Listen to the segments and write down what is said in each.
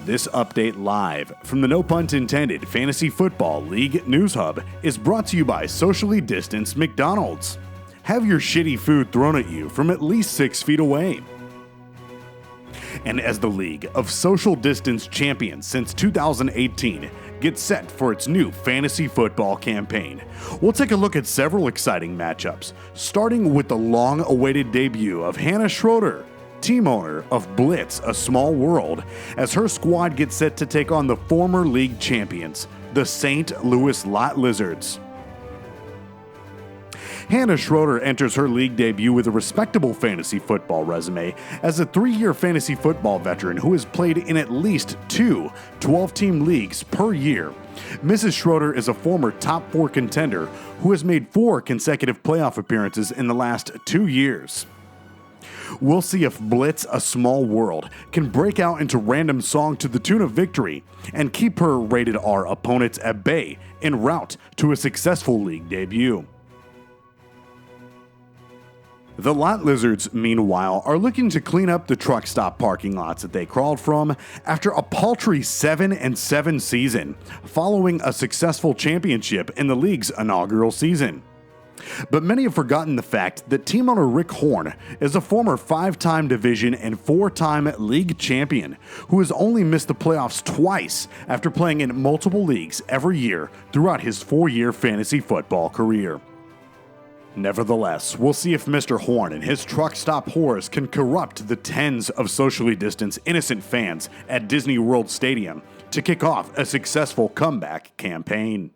This update live from the No Punt Intended Fantasy Football League News Hub is brought to you by socially distanced McDonald's. Have your shitty food thrown at you from at least 6 feet away. And as the League of Social Distance Champions since 2018 gets set for its new fantasy football campaign, we'll take a look at several exciting matchups, starting with the long-awaited debut of Hannah Schroeder, team owner of Blitz, A Small World, as her squad gets set to take on the former league champions, the St. Louis Lot Lizards. Hannah Schroeder enters her league debut with a respectable fantasy football resume as a 3-year fantasy football veteran who has played in at least 2 12-team leagues per year. Mrs. Schroeder is a former top 4 contender who has made 4 consecutive playoff appearances in the last 2 years. We'll see if Blitz, A Small World can break out into random song to the tune of victory and keep her rated R opponents at bay en route to a successful league debut. The Lot Lizards, meanwhile, are looking to clean up the truck stop parking lots that they crawled from after a paltry 7-7 season, following a successful championship in the league's inaugural season. But many have forgotten the fact that team owner Rick Horn is a former 5-time division and 4-time league champion who has only missed the playoffs twice after playing in multiple leagues every year throughout his 4-year fantasy football career. Nevertheless, we'll see if Mr. Horn and his truck stop whores can corrupt the tens of socially distanced innocent fans at Disney World Stadium to kick off a successful comeback campaign.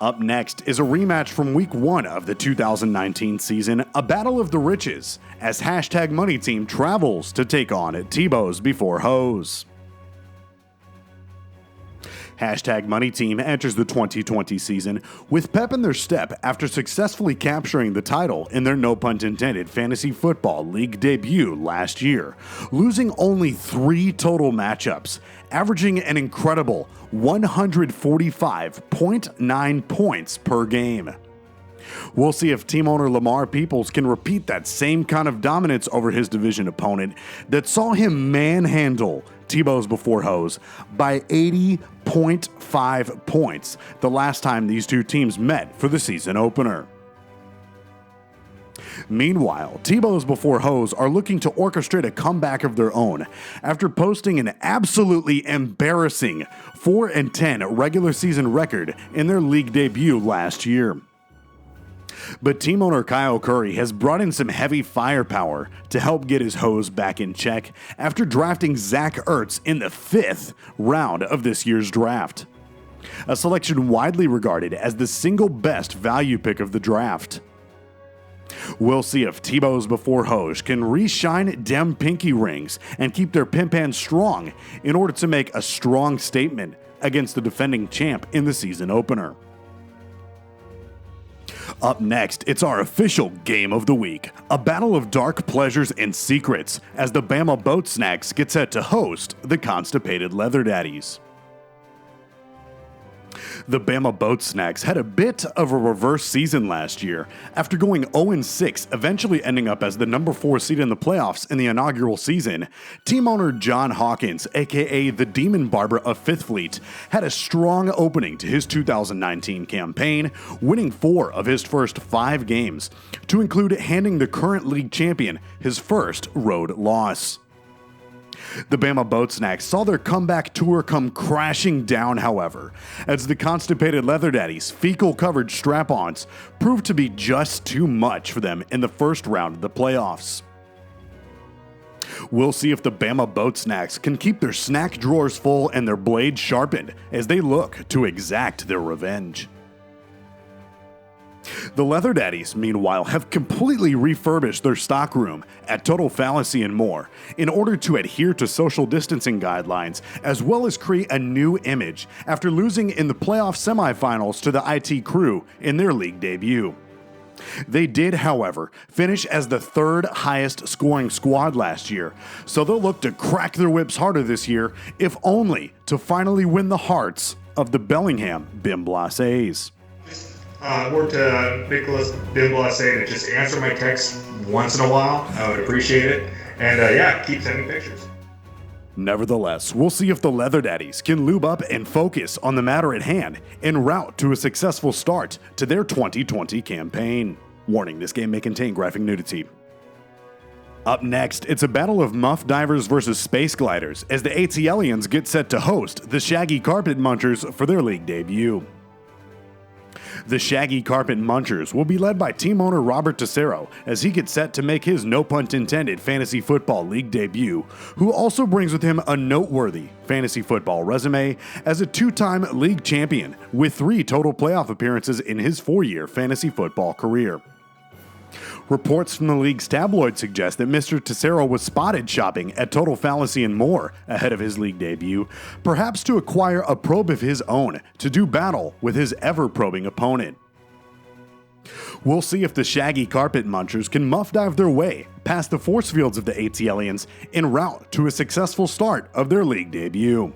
Up next is a rematch from Week 1 of the 2019 season, a battle of the riches, as Money Team travels to take on Tebows before Hoes. Money Team enters the 2020 season with pep in their step after successfully capturing the title in their No Punt Intended Fantasy Football League debut last year, losing only 3 total matchups, averaging an incredible 145.9 points per game. We'll see if team owner Lamar Peoples can repeat that same kind of dominance over his division opponent that saw him manhandle Tebows before Hoes by 80.5 points the last time these two teams met for the season opener. Meanwhile, Tebows before Hoes are looking to orchestrate a comeback of their own after posting an absolutely embarrassing 4-10 regular season record in their league debut last year. But team owner Kyle Curry has brought in some heavy firepower to help get his Hoes back in check after drafting Zach Ertz in the 5th round of this year's draft, a selection widely regarded as the single best value pick of the draft. We'll see if Tebows before Hoes can re-shine dem pinky rings and keep their pimp-hands strong in order to make a strong statement against the defending champ in the season opener. Up next, it's our official game of the week, a battle of dark pleasures and secrets as the Bama Boat Snacks get set to host the constipated Leather Daddies. The Bama Boat Snacks had a bit of a reverse season last year after going 0-6, eventually ending up as the number 4 seed in the playoffs in the inaugural season. Team owner John Hawkins, aka the Demon Barber of Fifth Fleet, had a strong opening to his 2019 campaign, winning 4 of his first 5 games, to include handing the current league champion his first road loss. The Bama Boat Snacks saw their comeback tour come crashing down, however, as the constipated Leather Daddies' fecal-covered strap-ons proved to be just too much for them in the first round of the playoffs. We'll see if the Bama Boat Snacks can keep their snack drawers full and their blades sharpened as they look to exact their revenge. The Leather Daddies, meanwhile, have completely refurbished their stockroom at Total Fallacy and More in order to adhere to social distancing guidelines, as well as create a new image after losing in the playoff semifinals to the IT Crew in their league debut. They did, however, finish as the 3rd highest scoring squad last year, so they'll look to crack their whips harder this year, if only to finally win the hearts of the Bellingham Bim Blast Ace. Word to Nicholas Bim Blast Ace to just answer my texts once in a while. I would appreciate it. And yeah, keep sending pictures. Nevertheless, we'll see if the Leather Daddies can lube up and focus on the matter at hand en route to a successful start to their 2020 campaign. Warning, this game may contain graphic nudity. Up next, it's a battle of Muff Divers versus Space Gliders as the ATLians get set to host the Shaggy Carpet Munchers for their league debut. The Shaggy Carpet Munchers will be led by team owner Robert Tessero as he gets set to make his no pun intended fantasy football league debut, who also brings with him a noteworthy fantasy football resume as a two-time league champion with 3 total playoff appearances in his 4-year fantasy football career. Reports from the league's tabloid suggest that Mr. Tessero was spotted shopping at Total Fallacy and More ahead of his league debut, perhaps to acquire a probe of his own to do battle with his ever-probing opponent. We'll see if the Shaggy Carpet Munchers can muff dive their way past the force fields of the ATLians en route to a successful start of their league debut.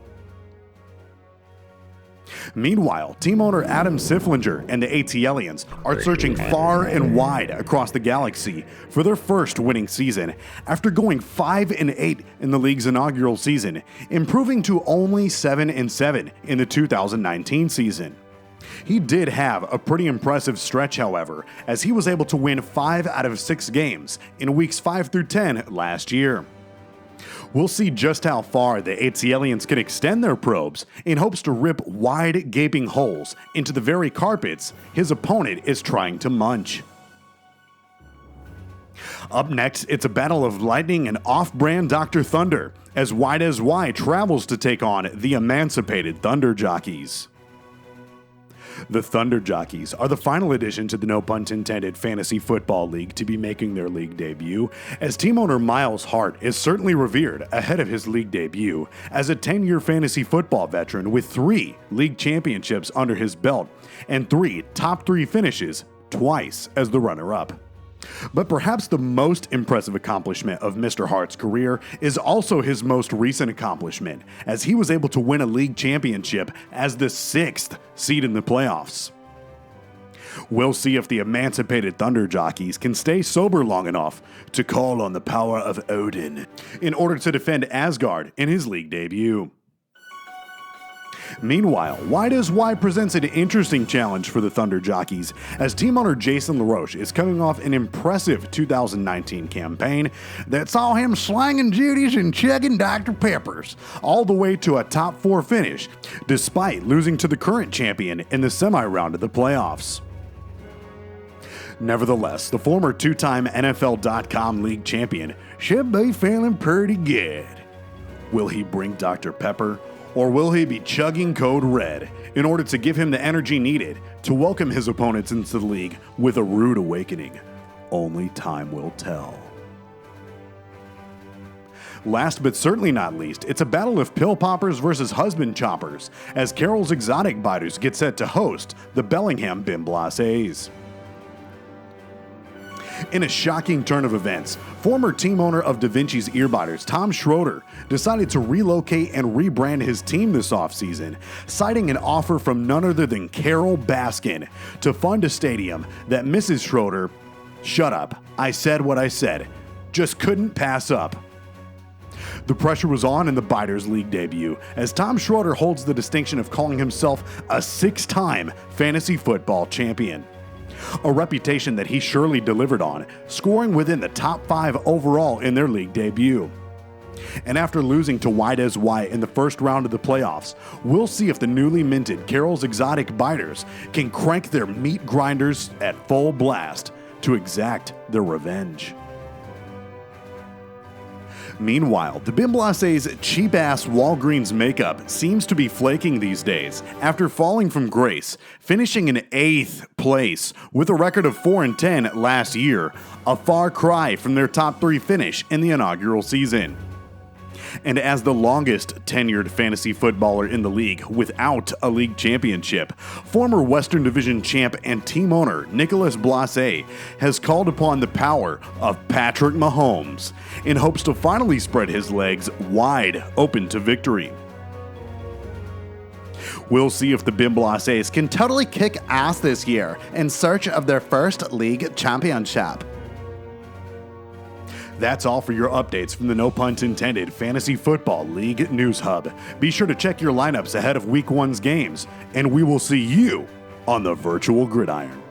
Meanwhile, team owner Adam Siflinger and the ATLians are searching far and wide across the galaxy for their first winning season after going 5-8 in the league's inaugural season, improving to only 7-7 in the 2019 season. He did have a pretty impressive stretch, however, as he was able to win 5 out of 6 games in weeks 5 through 10 last year. We'll see just how far the ATLians can extend their probes in hopes to rip wide, gaping holes into the very carpets his opponent is trying to munch. Up next, it's a battle of Lightning and off-brand Dr. Thunder, as Wide as Y travels to take on the emancipated Thunder Jockeys. The Thunder Jockeys are the final addition to the no pun intended Fantasy Football League to be making their league debut, as team owner Miles Hart is certainly revered ahead of his league debut as a 10-year fantasy football veteran with 3 league championships under his belt and 3 top 3 finishes, twice as the runner-up. But perhaps the most impressive accomplishment of Mr. Hart's career is also his most recent accomplishment, as he was able to win a league championship as the 6th seed in the playoffs. We'll see if the emancipated Thunder Jockeys can stay sober long enough to call on the power of Odin in order to defend Asgard in his league debut. Meanwhile, Wide as Y presents an interesting challenge for the Thunder Jockeys, as team owner Jason LaRoche is coming off an impressive 2019 campaign that saw him slanging Judies and chugging Dr. Peppers, all the way to a top 4 finish, despite losing to the current champion in the semi-round of the playoffs. Nevertheless, the former 2-time NFL.com league champion should be feeling pretty good. Will he bring Dr. Pepper? Or will he be chugging Code Red in order to give him the energy needed to welcome his opponents into the league with a rude awakening? Only time will tell. Last but certainly not least, it's a battle of pill poppers versus husband choppers, as Carol's Exotic Biters get set to host the Bellingham Bim Blast Ace. In a shocking turn of events, former team owner of Da Vinci's Earbiters, Tom Schroeder, decided to relocate and rebrand his team this offseason, citing an offer from none other than Carol Baskin to fund a stadium that Mrs. Schroeder, shut up, I said what I said, just couldn't pass up. The pressure was on in the Biters League debut, as Tom Schroeder holds the distinction of calling himself a 6-time fantasy football champion. A reputation that he surely delivered on, scoring within the top 5 overall in their league debut. And after losing to Wide as Y in the first round of the playoffs, we'll see if the newly minted Carol's Exotic Biters can crank their meat grinders at full blast to exact their revenge. Meanwhile, the Bim Blast Ace cheap-ass Walgreens makeup seems to be flaking these days after falling from grace, finishing in 8th place with a record of 4-10 last year, a far cry from their top 3 finish in the inaugural season. And as the longest tenured fantasy footballer in the league without a league championship, former Western Division champ and team owner Nicolas Blase has called upon the power of Patrick Mahomes in hopes to finally spread his legs wide open to victory. We'll see if the Bim Blast Ace can totally kick ass this year in search of their first league championship. That's all for your updates from the No Punt Intended Fantasy Football League News Hub. Be sure to check your lineups ahead of Week 1's games, and we will see you on the virtual gridiron.